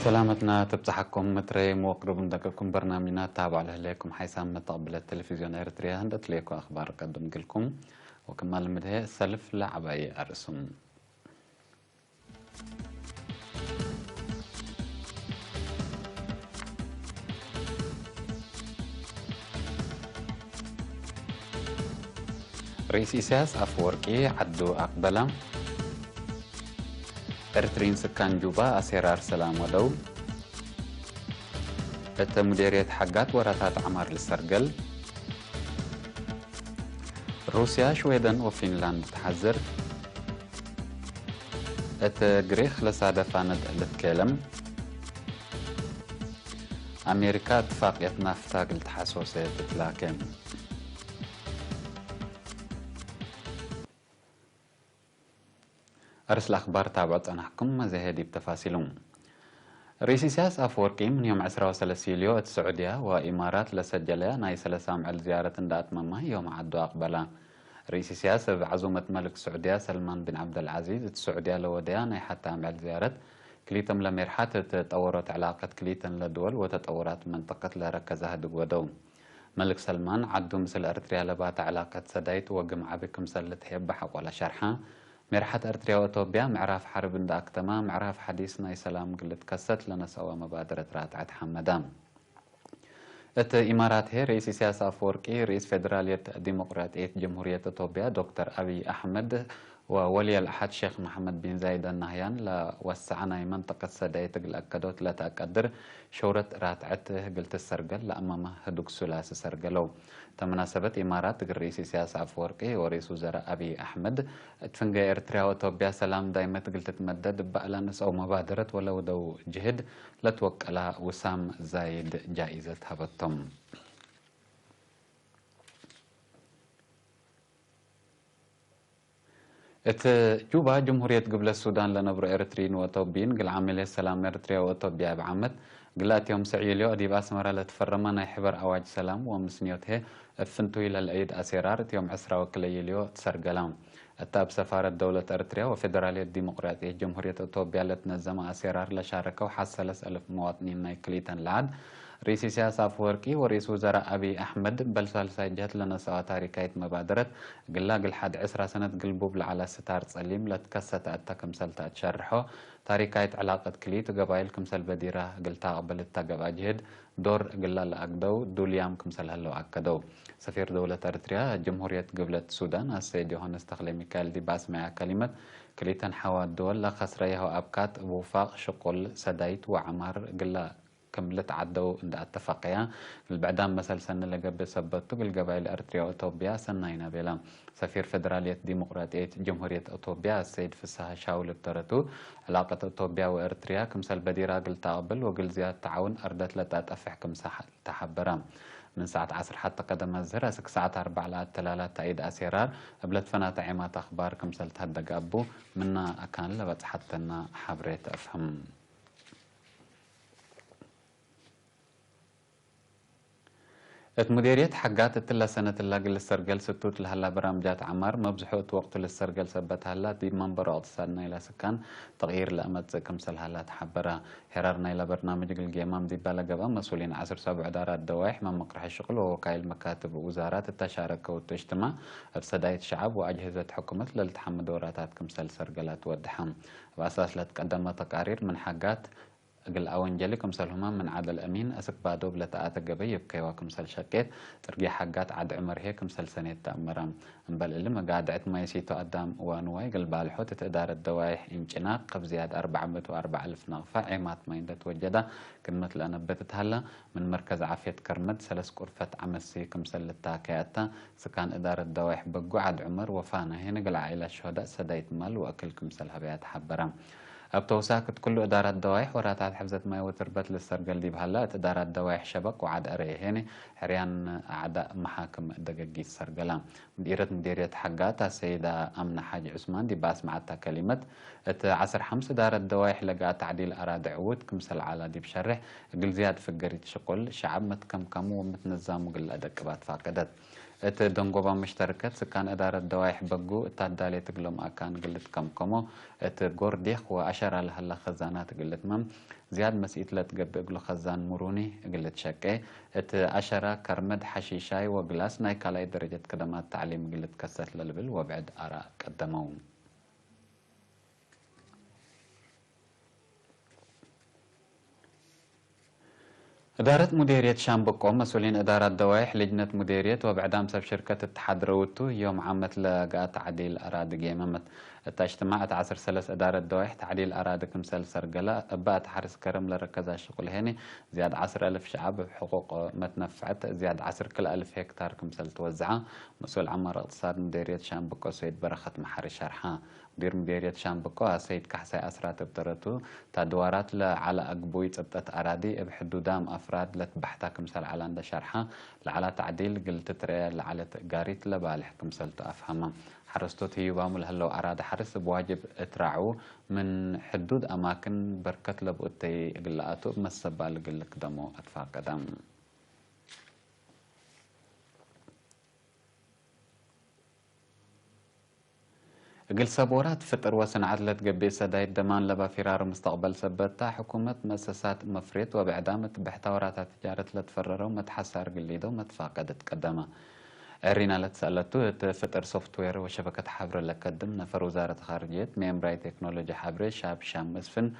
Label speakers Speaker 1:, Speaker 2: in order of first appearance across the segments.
Speaker 1: سلامتنا تبصحكم متري موقرب دقكم برنامجنا تابع لكم حيث متقبل التلفزيون إريتريا هندت ليكم أخبار قدم لكم وكمال مده سلف لعباي أرسم رئيس إساس أفوركي عدو أقبلا إرترين سكان جوبا أسيرار سلام ودو مديرية حقات وراتات عمار للسرقل روسيا شويدن وفنلند تحذر جريخ لصادفة لتكلم أمريكا اتفاقية نافتا قلت حسوسة تتلاكم أرسل أخبار تابعت أنا حكم زهدي بتفاصيلهم رئيس إساس أفوركي من يوم 13 يوليو السعودية وإمارات لسجلها ناي سلسام على زيارة دات مما يوم عدو أقبلا رئيس إساس بعزومة ملك السعودية سلمان بن عبد العزيز السعودية لوديا ناي حتى عمل زيارة كليتم لمرحات تطورت علاقة كليتن لدول وتطورات منطقة لركزها دقودو ملك سلمان عدو مثل أرتريا لبات علاقة سدايت وقمع بكم سلت حيب حق ولا شرحة مرحة أرتريا وإثيوبيا معراف حرب داك تمام معراف حديثنا سلام قلت كست لنا سوا مبادرة راتعت حمدان إمارات هي رئيس سياسة أفوركي رئيس فيدرالية ديمقراطية جمهورية إثيوبيا دكتور أبي أحمد وولي الأحد شيخ محمد بن زايد النهيان لوسعنا منطقة سدايت أكدوت لا تأقدر شورة راتعته قلت السرقل لأمامه هدوك سلاس سرقلو تمناسبة إمارات رئيس سياسة أفوركي ورئيس وزراء أبي أحمد تفنجا إرتريا وإثيوبيا سلام دايما قلت تمدد بألانس أو مبادرة ولو دو جهد لتوكل وسام زايد جائزة هبطم جوبا جمهورية قبل السودان لنبر إرترين وإثيوبيين قل عامل سلام إرتريا وإثيوبيا بعمد قلات يوم سعيليو أديب أسمرة لتفرمنا يحبر أواج سلام ومسنيوته فنتو إلى الأيد أسيرارت يوم عسرة وكليليو تسرقلام التاب سفارة دولة أرتريا وفيدرالية الديمقراطية جمهورية إثيوبيا لتنظم أسيرار لشاركة وحصلس ألف مواطنين نايكليتن لعد رئيس سياسة أفوركي ورئيس وزراء أبي أحمد بلسال ساجات لنا سوا تاريكايت مبادرة قل حد 10 سنة قلبوب على ستار تصليم لتكسة أتكم سلطة تشرحه تاريكايت علاقة كليت قبائل كمسل بديرة قلتا قبل التقب أجهد دور قلا لأقدو دوليام كمسل هلو أكدو سفير دولة أرتريا جمهورية قبلة السودان السيد يوهانس تخلي ميكال دي باس مع كلمة كليتن حوا الدول لخسريه أبكات وفاق شقل سدايت وعمار قلا كملت عدو عند اتفاقيا البعدان مثل سنة لقبل سبتو بالقبائل أرتريا وإثيوبيا سنينا بلا سفير فدرالية ديمقراطية جمهورية إثيوبيا السيد فسها شاول بترتو علاقة إثيوبيا وإرتريا كمسل بديرة قل تقبل وقل زيادة تعاون أردت لتأتفح كمساحة تحبرا من ساعة عصر حتى قدم الزهرة سك ساعة 4 ل 3 تأيد أسيرار قبلت فنا تعيمات أخبار كمسل تهدق أبو منا أكان لبت حتى حبريت أفهم مديرية حقات التلا سنة اللاقي للسرقل ستوت لهلا برامجات عمار مبزحوت وقت للسرقل سبت هلا دي منبر اقتصادنا إلى سكان تغيير لأمد كمسل هلا تحبرها حرارنا إلى برنامج القيمام دي بالقبا مسؤولين عصر 7 إدارات دوائح من مقرح الشغل ووكايل مكاتب ووزارات التشارك والتجتمع بسداية الشعب وأجهزة حكومة للتحمل دوراتات كمسل سرقلات والدحم وأساس لتقدم تقارير من حقات قل أونجلي كمسل هما من عادل أمين أسك بادو بلتاعات قبي يبكي وكمسل شكيت ترقي حقات عاد عمر هي كمسل سنة تأمرام بل اللي ما قاعد عت ما يسيتو قدام وانواي قل بالحو تتدار الدوايح انجناق قبزياد 404,000 نغفة عيمات ما يندت وجدا كلمة لأنا بتتهلا من مركز عافية كرمد سلس كرفة عمسي كمسل التاكياتا سكان إدارة الدوايح بقو عاد عمر وفانا هنا قل عائلة شهداء سدايت مال وأكل كمسل هبيات حبرام أبتوساكت كل إدارات دوايح وراتات حفظة ماء وتربت للسرقل دي بهلا إدارات دوايح شبك وعد أريهيني حريان أعداء محاكم دقاقي السرقلام مديرية حقاتها السيدة أمنة حاج عثمان دي باس معتا كلمة عصر 5 إدارات دوايح لقى تعديل أراد عود كمسل على دي بشرح قل زياد في قريت شقل شعب متكم كم ومتنظم وقل أدقبات فاقدت دنقوبا مشتركات سكان إدارة دوايح بقو التعدالي تقلم أكان قلت كم كمو قرديخ وأشار لهلا خزانات قلت مم زياد مسئيت لتقب قلو خزان مروني قلت شكي أشارة كرمد حشيشاي وقلاس ناي كالاي درجة كدمات تعليم قلت كسات للبل وبعد آراء قدموهم. إدارة مديرية شامبكو مسؤولين إدارة دوايح لجنة مديرية وبعدام سب شركة اتحاد روتو يوم عمت لقاء تعديل أراضي جيممت اجتماعات عصر سلس إدارة دوايح تعديل أراضي كمسال سرقلة بات حرس كرم لركزها الشغل هني زياد 10,000 شعب بحقوق متنفعت زياد 10 كل 1000 هكتار كمسال توزعة مسؤول عمر اقتصاد مديرية شامبكو سيد برخت محري شرحها مدير مديرية شامبكو سيد كحسي أسرات بترتو تدوارات على أقبوي تبتت أراضي بحدودام أفراد لتبحتا كمسال على عند شرحها لعلى تعديل قلت ترى لعلى قاريت لبالح كمسال تأفهمها حرستو تيوبام لهلو أراد حرس بواجب اتراعو من حدود أماكن بركت لبقتي قلقاتو بمسبا لقلق دمو أتفاق قدام قل سبورات فطر وسنعت لتقبي سدايد دمان لبا فرار مستقبل سبتا حكومة مؤسسات مفريت وبعدامة بحتورات تجارة لتفرروا متحسر قليدو متفاقدت قدامه رينا لتسألتو فطر سوفت وير وشبكة حبر لقدم نفر وزارة خارجية ميمبراي تكنولوجيا حبر شاب شام مسفن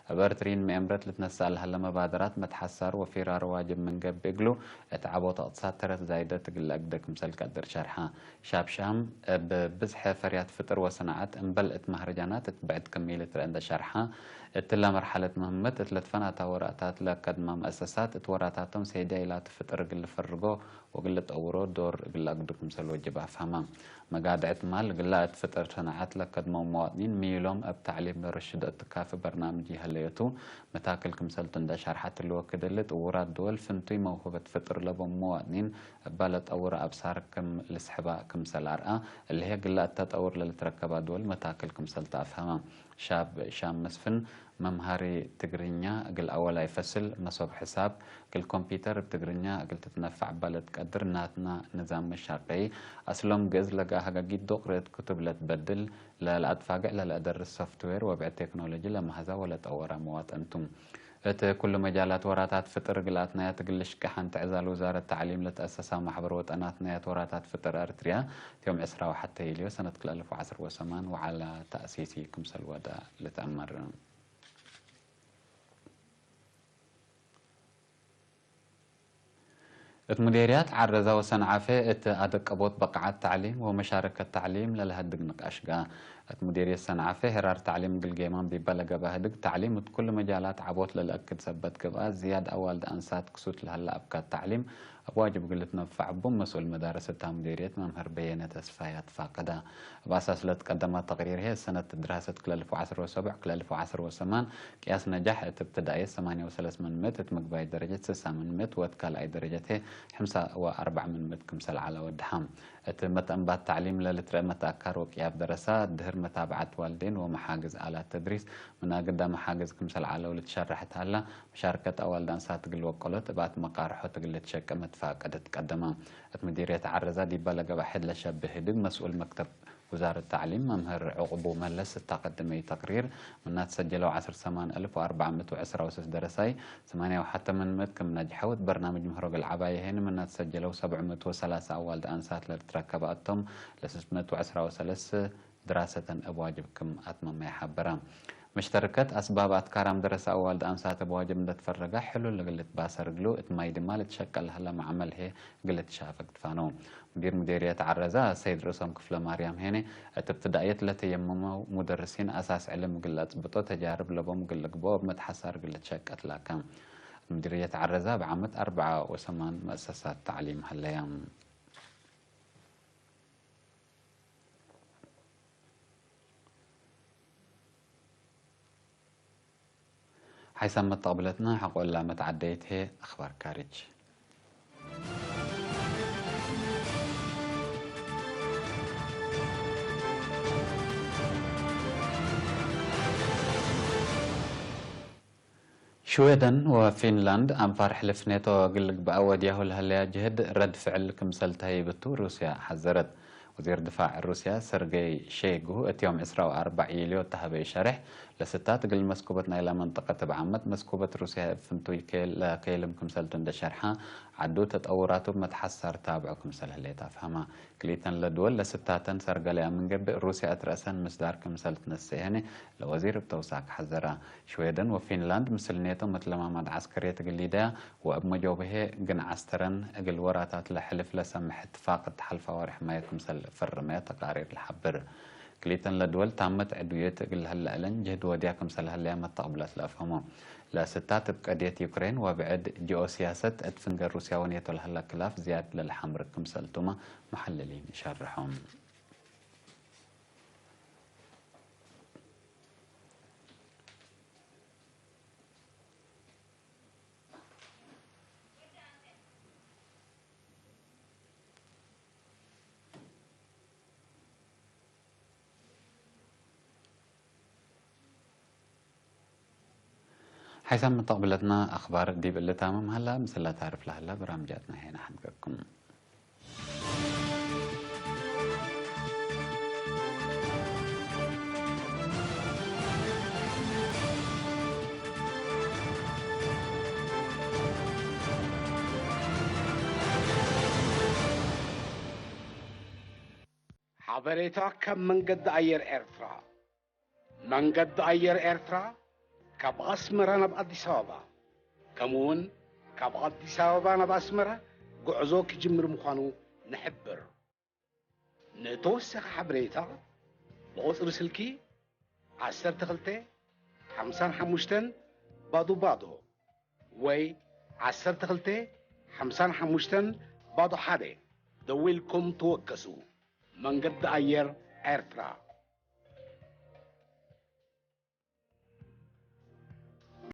Speaker 1: برترين ميمبرت لتنسأل هلا مبادرات متحسر وفرار واجب من قبل بيقلو اتعبوت اقتصاد ترت زايدة تقل اقدك مسل قدر شرحها شاب شام ببزح فريات فطر وصناعات انبلقت مهرجانات تبعد كميلة عند شرحها اتلا مرحلة مهمة اتلتفنا توراتات لقدم مؤسسات اتوراتاتهم سيدي لا تفطر قل فرقو وقل تأورو دور قل اقدك مسل وجب افهمها مقادعة مال قلات فطر صناعات لقدم مواطنين ميلوم اب تعليم رشد اتكاف برنامجي هليتو متاكل كمسل تندا شرحات الوقت اللي تورات دول فنتي موهبة فطر لبو مواطنين بالت أورا أبصار كم السحباء كمسل أرقى اللي هي قلات تتأور للتركبات دول متاكل كمسل تأفهمها شاب شام مسفن ممهاري تقرينيا قل أولا يفصل مصوب حساب قل كمبيوتر بتقرينيا قل تتنفع بالد قدر ناتنا نظام مشاقي أسلم قز لقا هقاقيد دوقريت كتب لتبدل للأدفاق للأدر السوفت وير وبع التكنولوجيا لما هذا ولا تأورا موات أنتم كل مجالات وراتات فطر قلاتنا تقلش كحن تعزال وزارة التعليم لتأسسها محبر وطناتنا وراتات فطر أرتريا يوم 10 وحتى يليو سنة 2010 وثمان وعلى تأسيسي كمسل ودا لتأمر مديريات عرزة وسنعفة أدق أبوت بقعات تعليم ومشاركة تعليم للهدق نقاشقا مديرية سنعفة هرار تعليم قلقيمان ببلغة بهدق تعليم كل مجالات عبوت للأكد سبت قبقى زياد أول أنسات كسوت لهلا أبكى التعليم أبواجب قلت نفع بهم مسؤول مدارس مديرية ممهر بيانات أسفايات فاقدة بأساس لتقدمت تقرير هي سنة دراسة كل 2007 كل 2008 قياس نجاح ابتدائي 8.3 من مت مقباي درجة 6 من مت واتكال أي درجته 5.4 من مت كمسل على ودحام اتمت أنبات تعليم للترى متأكر وكياب دراسات دهر متابعة والدين ومحاجز آلات تدريس من قدام محاجز كمسل على ولتشرحت هلا مشاركة أول دانسات قل وقلت بات مقارحة قل تشك متفاقدت قدما مديرية عرزة دي بلغ واحد لشبه دق مسؤول مكتب وزارة التعليم ممهر عقبو ملس تقدمي تقرير من تسجلوا 10,410 درساي 8 وحتى من مت كم نجحوت برنامج مهرج العباية هنا من تسجلوا 703 أول أنسات لتركباتهم ل 613 دراسة أبواجبكم أتمم ما يحبرام مشتركات أسبابات كرام درس أول أنسات بواجب نتفرجا حلو اللي قلت باسر قلو اتمايد مال تشكل هلا مع عمل هي قلت شافك تفانو مديرية عرزة سيد رسام كفلة مريم هنا ابتدائية التي يمموا مدرسين أساس علم قلت بطو تجارب لبهم قلت بوب متحسر قلت شكت لكم مديرية عرزة بعمت 4 مؤسسات تعليم هالأيام حيثما طابلتنا حقول لا متعديت هي أخبار كارج شويدن وفنلاند أنفار حلف ناتو قلق بأود ياهو الهليا جهد رد فعل كمسل تهيبتو روسيا حذرت وزير دفاع روسيا سيرجي شيغو اتيوم إسراء 4 يليو تهبي شرح لستات قل مسكوبتنا إلى منطقة بعمت مسكوبة روسيا فنتو كيلم كمسل تند شرحة عدو تطوراتو متحسر تابعو كمسل هليا تفهمها كليتن لدول لستاتن سرقلي من قبل روسيا أترأسن مسدار كمسل تنسيهني لوزير بتوساك حذرة شويدن وفنلاند مثل نيتو مثل ما مد عسكرية تقليدا وبمجوبه جن عسترن اقل وراتات لحلف لسمح اتفاق تحلف ورحماية كمسل فرمية تقارير الحبر كليتن لدول تامت عدوية قل هلا ألن جهد وديا كمسل هلا ما تقبلت لأفهمهم لا ستات بقضية يوكرين وبعد جيوسياسة ادفنجر روسيا ونيتو هلا كلاف زيادة للحمر كمسل توما محللين يشرحون حيث متقبلتنا أخبار ديب اللي تامم هلا مثل لا تعرف لهلا برامجاتنا هنا حنقلكم
Speaker 2: حضرتك كم من قد أير إرترا من قد أير إرترا كب أسمرة نبقى صابة كمون كب صابة نبقى أسمرة قعزوك جمر مخانو نحبر نتوسخ حبريتا بقصر سلكي 10 تغلتي 55 بادو وي 10 تغلتي 55 بادو حادي دويلكم توكسوا من قد أير إرترا